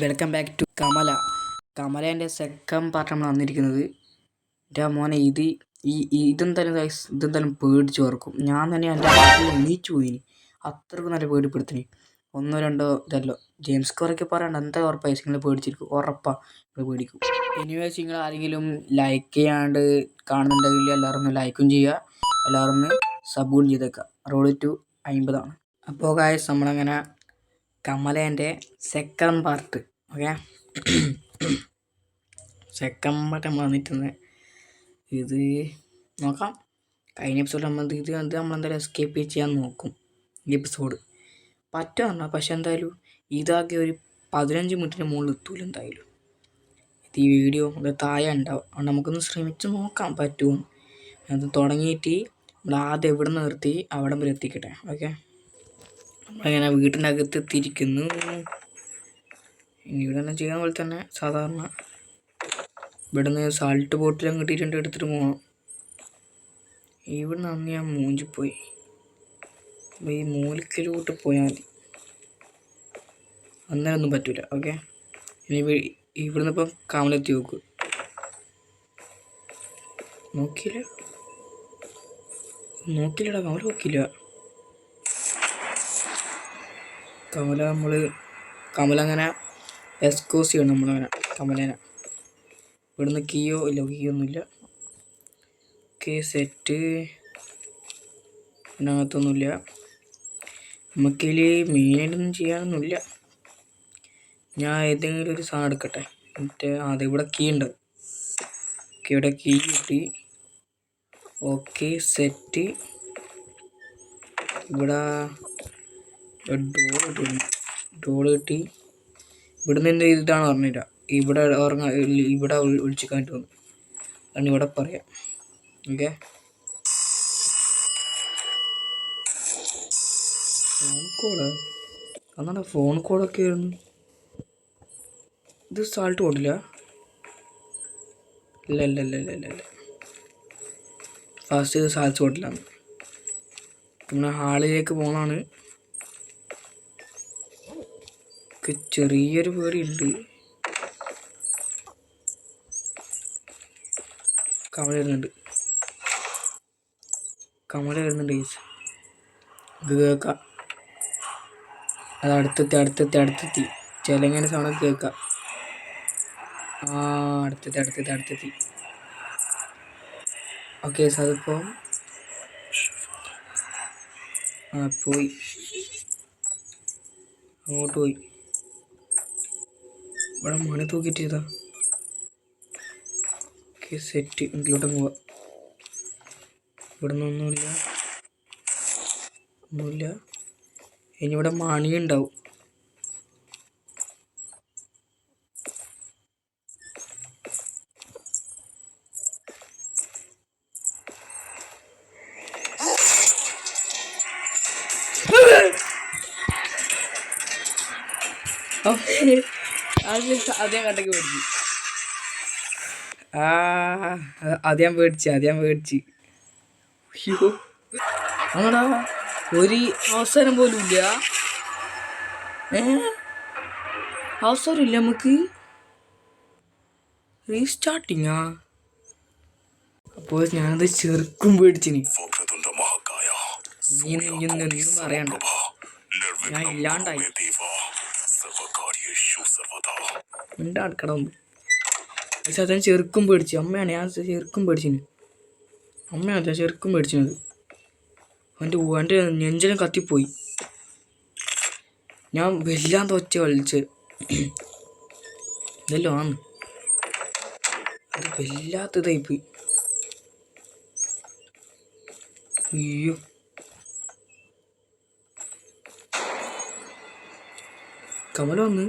Welcome back to കമലേൻ്റെ second part നമ്മൾ വന്നിരിക്കുന്നത്. എൻ്റെ മോനെ ഇതെന്തായാലും പേടിച്ച് ഓർക്കും. ഞാൻ തന്നെ എൻ്റെ നാട്ടിൽ എണീച്ചു പോയിന്. അത്രക്കും നല്ല പേടിപ്പെടുത്തിന്. ഒന്നോ രണ്ടോ ഇതല്ലോ ജെയിംസ് സ്കോറൊക്കെ പറയണ്ട, എന്താ ഉറപ്പായി നിങ്ങൾ പേടിച്ചിരിക്കും, ഉറപ്പാണ് നിങ്ങൾ പേടിക്കും. എനിവേസ് നിങ്ങൾ ആരെങ്കിലും ലൈക്ക് ചെയ്യാണ്ട് കാണുന്നുണ്ടെങ്കിൽ എല്ലാവരും ഒന്ന് ലൈക്കും ചെയ്യുക, എല്ലാവരും ഒന്ന് സബും ചെയ്തേക്കുക. റോഡ് ടു 50 ആണ്. അപ്പോൾ ഗായ്സ് നമ്മളങ്ങനെ കമലേൻ്റെ സെക്കൻഡ് പാർട്ട് സെക്കൻഡ് പാർട്ട് നമ്മൾ വന്നിട്ടുണ്ട്. ഇത് നോക്കാം. കഴിഞ്ഞ എപ്പിസോഡ് നമ്മളെന്തായാലും എസ്കേപ്പ് ചെയ്യാൻ നോക്കും. ഈ എപ്പിസോഡ് പറ്റുമെന്നാ, പക്ഷെ എന്തായാലും ഇതാകെ ഒരു 15 മിനിറ്റിന് മുകളിൽ എത്തൂല എന്തായാലും. ഇത് ഈ വീഡിയോ താഴെ ഉണ്ടാവും. അതുകൊണ്ട് നമുക്കൊന്ന് ശ്രമിച്ച് നോക്കാം പറ്റുമോ. അത് തുടങ്ങിയിട്ട് നമ്മൾ ആദ്യം എവിടെ നിന്ന് നിർത്തി അവിടെ വരെ എത്തിക്കട്ടെ. ഓക്കെ, നമ്മളിങ്ങനെ വീട്ടിൻ്റെ അകത്ത് എത്തിയിരിക്കുന്നു. ഇനി ഇവിടെ തന്നെ ചെയ്യാൻ പോലെ തന്നെ സാധാരണ ഇവിടെ നിന്ന് സാൾട്ട് ബോട്ടിലും കിട്ടിയിട്ടുണ്ട്, എടുത്തിട്ട് പോകണം. ഇവിടെ നിന്ന് അന്ന് ഞാൻ മൂഞ്ചിപ്പോയി. ഈ മൂലിക്കലോട്ട് പോയാൽ മതി, അന്നേരമൊന്നും പറ്റൂല. ഓക്കെ, ഇനി ഇവിടുന്ന് ഇപ്പം കമലെത്തി നോക്ക്. നോക്കില്ലടാ, കമല നോക്കില്ല. കമലങ്ങനെ എസ്കോസ് ചെയ്യണം നമ്മളങ്ങനെ കമലേനെ. ഇവിടുന്ന് കീയോ ഒന്നുമില്ല. ഓക്കെ, സെറ്റ് ഇതിനകത്തൊന്നുമില്ല. നമുക്കിതിൽ മെയിനായിട്ടൊന്നും ചെയ്യാനൊന്നുമില്ല. ഞാൻ ഏതെങ്കിലും ഒരു സാധനം എടുക്കട്ടെ. എന്നിട്ട് ഇവിടെ കീ ഉണ്ട്. ഓക്കെ, ഇവിടെ കീ കിട്ടി. Okay, set. ഇവിടെ ഡോൾ കിട്ടി. ഇവിടുന്ന് എന്ത് ചെയ്തിട്ടാണ് പറഞ്ഞില്ല. ഇവിടെ ഒളിച്ച് കാണിട്ട് വന്നു. അതാണ് ഇവിടെ പറയാം. ഓക്കെ, ഫോൺ കോഡ് അന്നാണ്. ഫോൺ കോഡൊക്കെ ആയിരുന്നു. ഇത് സാൾട്ട് ബോട്ടില്ല. ഇല്ല ഫസ്റ്റ് ഇത് സാൾട്ട് ബോട്ടിലാണ്. പിന്നെ ഹാളിലേക്ക് പോകുന്നതാണ്. ചെറിയൊരു പേടിയുണ്ട്. കമല വരുന്നുണ്ട് ഇത് കേൾക്കാം. അത് അടുത്തെത്തി ചിലങ്ങനെ സൗണ്ട് കേൾക്കാം. അടുത്തെത്തി. ഓക്കെ, അതിപ്പോൾ പോയി, അങ്ങോട്ട് പോയി. ഇവിടെ മണി തൂക്കിയിട്ടാ. Okay, set. ഇതിലോട്ട് പോവാ. ഇവിടെ നിന്നൊന്നുമില്ല. ഇനി ഇവിടെ മണി ഉണ്ടാവും. അത് ഞാൻ കണ്ടൊക്കെ പേടിച്ചു. അത് ഞാൻ പേടിച്ച്. അയ്യോ, അങ്ങടാ ഒരു അവസരം പോലും ഇല്ല. അവസരമില്ല നമുക്ക്. റീസ്റ്റാർട്ടിങ്ങാ. അപ്പോൾ ഞാനത് ചെറുക്കും പേടിച്ചിന്. ഇനിയൊന്നും പറയണ്ട, ഞാൻ ഇല്ലാണ്ടായി. ഉണ്ടാക്കണം. പക്ഷെ അതെ ചെറുക്കും പേടിച്ചു. അമ്മയാണ് ഞാൻ ചെറുക്കും പേടിച്ചിന്. ചെറുക്കും പേടിച്ചത്. എൻ്റെ നെഞ്ചിലും കത്തിപ്പോയി. ഞാൻ വല്ലാണ്ട് ഒച്ച കളിച്ച് ഇതല്ലോ ആണ്. അത് വല്ലാത്തതായിപ്പോയി. അയ്യോ, കമല വന്ന്.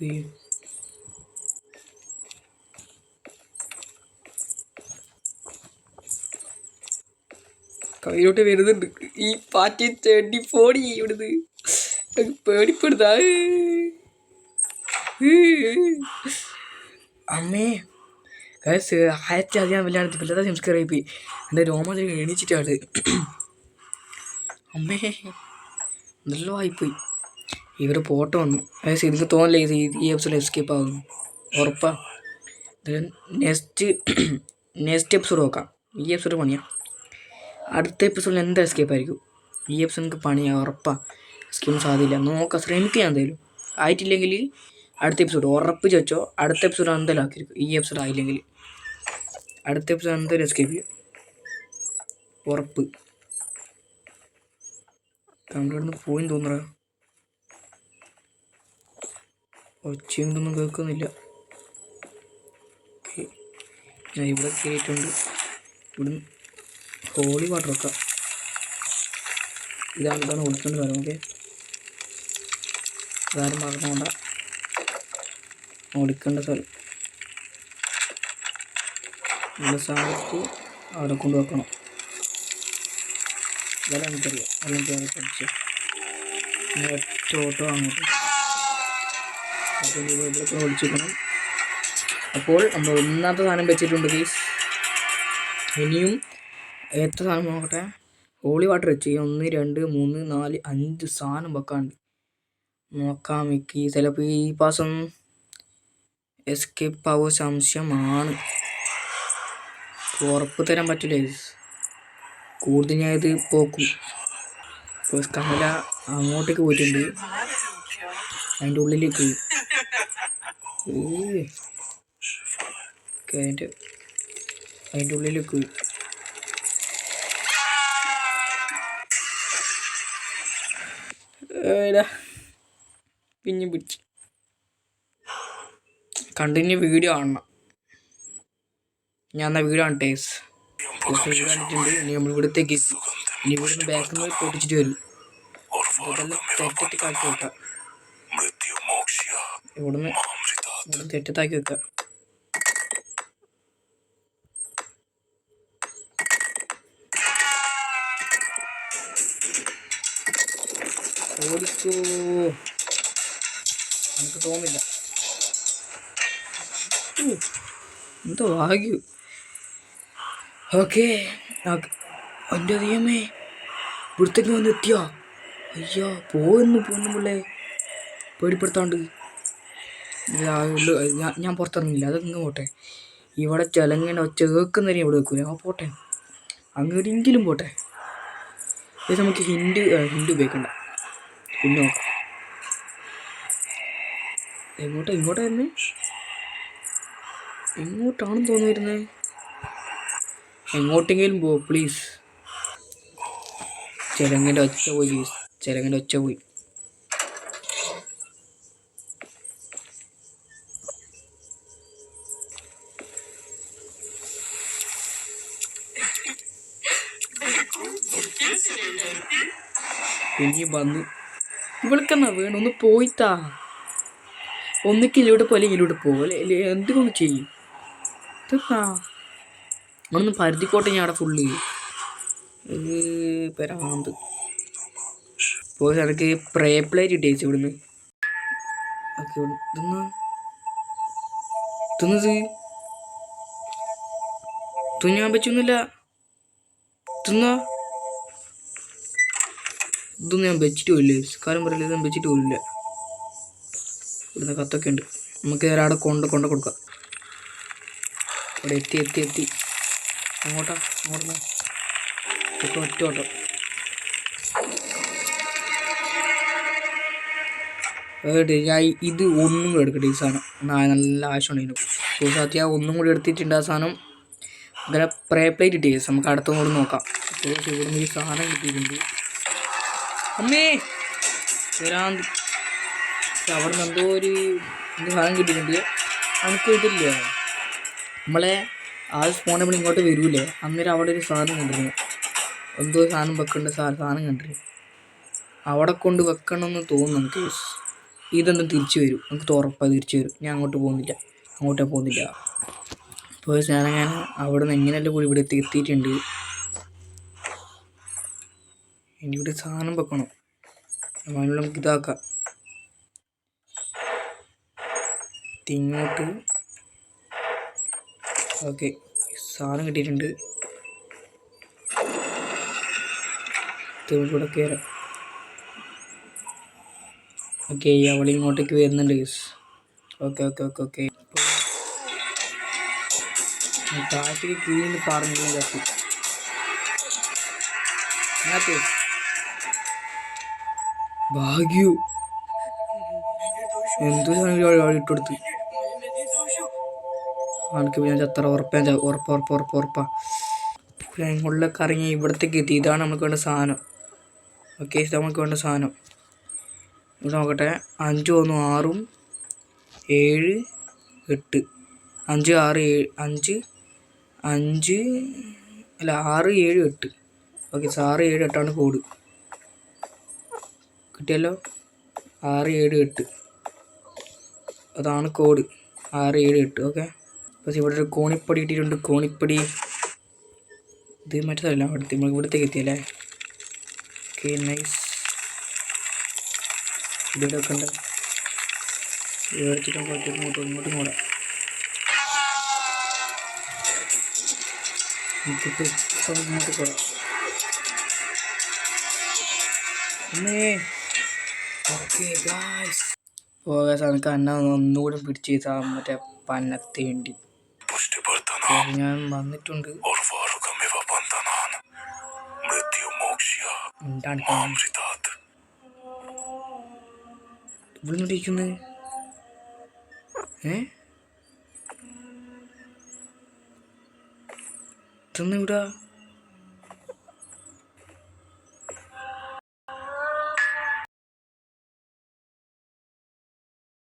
അയ്യോ, കയ്യിലോട്ട് വരുന്നുണ്ട്. ഈ പാറ്റി ചെടി ഫോടി ഇവിടുന്ന് പേടിപ്പെടുത്താ. അമ്മേ, 1000 വല്ലാണ്ട് വല്ലാതെ സംസ്കാരമായി പോയി. എൻ്റെ രോമത്തിൽ എണീച്ചിട്ടാണ്. അമ്മേ, ഇതെല്ലാം ആയിപ്പോയി. ഇവർ പോട്ട് വന്നു. എനിക്ക് തോന്നില്ല ഈ എപ്പിസോഡ് എസ്കേപ്പ് ആകുന്നു. ഉറപ്പാ. നെക്സ്റ്റ് എപ്പിസോഡ് നോക്കാം. ഈ എപ്പിസോഡ് പണിയാം. അടുത്ത എപ്പിസോഡിൽ എന്താ എസ്കേപ്പ് ആയിരിക്കും. ഈ എപ്പിസോഡ് എനിക്ക് പണിയാ ഉറപ്പാ. എസ്കേപ്പ് സാധ്യമില്ല. നോക്കാം, ശ്രമിക്കാം എന്തായാലും. ആയിട്ടില്ലെങ്കിൽ അടുത്ത എപ്പിസോഡ് ഉറപ്പ് ചോദിച്ചോ. അടുത്ത എപ്പിസോഡ് എന്തായാലും ആക്കിയിരിക്കും. ഈ എപ്പിസോഡ് ആയില്ലെങ്കിൽ അടുത്ത എപ്പിസോഡ് എന്തായാലും എസ്കേപ്പ് ചെയ്യും ഉറപ്പ്. കണ്ടിടന്ന് പോയി തോന്നുക. ഒച്ചയൊന്നും കേൾക്കുന്നില്ല. ഓക്കെ, ഞാൻ ഇവിടെ കയറിയിട്ടുണ്ട്. ഇവിടുന്ന് ഹോളി വാട്ടർ വെക്കാം. ഇതാണ് ഒളിക്കേണ്ട കാര്യം. ഓക്കെ, ഇതാരും മറന്നുകൊണ്ട ഒളിക്കേണ്ട സ്ഥലം. ഇവിടെ സാധനത്ത് അവിടെ കൊണ്ട് വെക്കണം. ഇതെല്ലാം എനിക്കറിയാം. അല്ലെങ്കിൽ അവിടെ പഠിച്ചു ഒറ്റ ഓട്ടോ അങ്ങോട്ട്. അപ്പോൾ ഇവിടെയൊക്കെ ഒളിച്ചിരിക്കണം. അപ്പോൾ നമ്മൾ ഒന്നാമത്തെ സാധനം വെച്ചിട്ടുണ്ട് ഗൈസ്. ഇനിയും എത്ര സാധനം നോക്കട്ടെ. ഹോളി വാട്ടർ വെച്ച് 1 2 3 4 5 സാധനം വെക്കാണ്ട് നോക്കാം. മിക്കി ചിലപ്പോൾ ഈ പാസം എസ്കേപ്പ് ആവോ സംശയമാണ്. ഉറപ്പ് തരാൻ പറ്റില്ല ഗൈസ്. കൂടുതൽ ഞാൻ ഇത് പോക്കും. ഇപ്പോൾ കമല അങ്ങോട്ടേക്ക് പോയിട്ടുണ്ട്. അതിൻ്റെ ഉള്ളിലേക്ക് പോയി. അതിൻ്റെ ഉള്ളിലേക്ക് പോയി. പിന്നെ പിടിച്ച് കണ്ടിന്യൂ വീഡിയോ കാണണം. ഞാൻ എന്നാൽ വീഡിയോ കാണട്ടെ. വീഡിയോ കണ്ടിട്ടുണ്ട്. ഇനി നമ്മൾ ഇവിടത്തേക്ക് എത്തി. ഇനി ഇവിടുന്ന് ബാക്കിൽ നിന്ന് പൊട്ടിച്ചിട്ട് വരും. ഇതെല്ലാം തെറ്റത്തി കാക്കി വെക്കാം. ഇവിടുന്ന് തെറ്റത്താക്കി വെക്കാം. ഓടിക്കോ, എനിക്ക് തോന്നില്ല. എന്തോ ഭാഗ്യം. ഓക്കെ, എൻ്റെ ദൈവമേ, ഇവിടുത്തേക്ക് വന്ന് എത്തിയോ? അയ്യോ, പോന്നു പിള്ളേ, പേടിപ്പെടുത്താണ്ട്. ഞാൻ പുറത്തിറങ്ങില്ല. അതങ്ങ് പോട്ടെ. ഇവിടെ ചിലങ്ങനെ ഒച്ച കേൾക്കുന്നവരെ ഇവിടെ വെക്കൂല. പോട്ടെ, അങ്ങനെയെങ്കിലും പോട്ടെ. ഇത് നമുക്ക് ഹിൻഡ് ഉപയോഗിക്കണ്ട. പിന്നെ നോക്കാം. ഇങ്ങോട്ടായിരുന്നു. എങ്ങോട്ടാണെന്ന് തോന്നിയിരുന്നത്. എങ്ങോട്ടെങ്കിലും പോ പ്ലീസ്. ചിലങ്ങനെ ഒച്ച പോയി. ഇനി വന്നു. ഇവൾക്കെന്നാ വേണം? ഒന്ന് പോയിത്താ. ഒന്നിക്കിലൂടെ പോലെ ഇതിലൂടെ പോലെ എന്തുകൊണ്ട് ചെയ്യും. ഇതാ നമ്മളൊന്ന് പരുതിക്കോട്ടെ. ഞാൻ അവിടെ ഫുള്ള് പരാന്ത് പോയി. എനിക്ക് പ്ലേറ്റ് കിട്ടിയേച്ചു ഇവിടുന്ന്. ഓക്കെ, തിന്നാൻ പറ്റൊന്നുമില്ല. ഇതൊന്നും ഞാൻ വെച്ചിട്ട് പോയില്ലേ. കാലം പറയില്ല, ഇതൊന്നും വെച്ചിട്ട് പോലില്ല. ഇവിടുന്ന് കത്തൊക്കെ ഉണ്ട്. നമുക്ക് നേരെ അവിടെ കൊണ്ട് കൊടുക്കാം. അവിടെ എത്തി. അങ്ങോട്ട് ഒറ്റ ഓട്ടോ. ഞാൻ ഇത് ഒന്നും കൂടെ എടുക്കട്ടെ. ഈ സാധനം നല്ല ആവശ്യമുണ്ടായിരുന്നു. സത്യം ഒന്നും കൂടി എടുത്തിട്ടുണ്ട്. ആ സാധനം അങ്ങനെ പ്ലേറ്റ് കിട്ടിയ നമുക്ക് അടുത്തും കൂടെ നോക്കാം. ഇവിടെ നിന്ന് ഒരു സാധനം കിട്ടിയിട്ടുണ്ട്. അമ്മേ വരാന്ത്. അവിടെ നിന്ന് എന്തോ ഒരു സാധനം കിട്ടിയിട്ടുണ്ട്. നമുക്ക് ഇതില്ലേ, നമ്മളെ ആ സ്പോൺ നമ്മൾ ഇങ്ങോട്ട് വരൂലേ, അന്നേരം അവിടെ ഒരു സാധനം കണ്ടിരുന്നു. എന്തോ സാധനം വെക്കേണ്ട സാധനം കണ്ടിരുന്നു. അവിടെ കൊണ്ട് വെക്കണമെന്ന് തോന്നുന്നു നമുക്ക്. ഇതൊന്നും തിരിച്ചു വരും. നമുക്ക് ഉറപ്പായി തിരിച്ചു വരും. ഞാൻ അങ്ങോട്ട് പോകുന്നില്ല. അപ്പോൾ ഞാൻ അവിടെ നിന്ന് എങ്ങനെയല്ല കൂടി ഇവിടെ എത്തിയിട്ടുണ്ട്. ഇനി ഇവിടെ സാധനം വെക്കണം. അതിനുള്ള നമുക്ക് ഇതാക്കാം. ഇങ്ങോട്ട് ഓക്കെ, സാധനം കിട്ടിയിട്ടുണ്ട്. ഇവിടെ കയറാം. ഓക്കെ അവൾ ഇങ്ങോട്ടേക്ക് വരുന്നുണ്ട് guys. Okay okay okay okay താഴത്തേക്ക് കീഴിൽ പറഞ്ഞു കത്തി ഭാഗ്യു എന്തോ ഇട്ടെടുത്ത് ആൾക്ക് ഞാൻ ചത്ര ഉറപ്പാ ഉള്ളിലൊക്കെ ഇറങ്ങി ഇവിടത്തേക്ക് എത്തി. ഇതാണ് നമുക്ക് വേണ്ട സാധനം. ഓക്കെ നമുക്ക് വേണ്ട സാധനം ഇവിടെ നോക്കട്ടെ. 5 1 6 7 8 5 6 7 5 അല്ല 6 7 8. ഓക്കെ 6 7 8 കോഡ് കിട്ടിയല്ലോ. 6 7 8 അതാണ് കോഡ്. 6 7 8. ഓക്കെ പക്ഷെ ഇവിടെ ഒരു കോണിപ്പടി ഇട്ടിട്ടുണ്ട്. കോണിപ്പടി ഇത് മറ്റേതല്ല. നമ്മൾ ഇവിടത്തേക്ക് എത്തിയല്ലേ. Okay nice. ഇവിടെ ഒക്കെ ഉണ്ട്. ഇങ്ങോട്ടും കൂടെ ഇങ്ങോട്ട് കൂടാ. ഓക്കെ ഗായ്സ് പോകാൻ നമുക്ക് ഒന്നുകൂടെ പിടിച്ച് മറ്റേ പന്നത്തേണ്ടി ഞാൻ വന്നിട്ടുണ്ട്. ഇവിടെ ഇരിക്കുന്നത് ഇതൊന്നും ഇവിടെ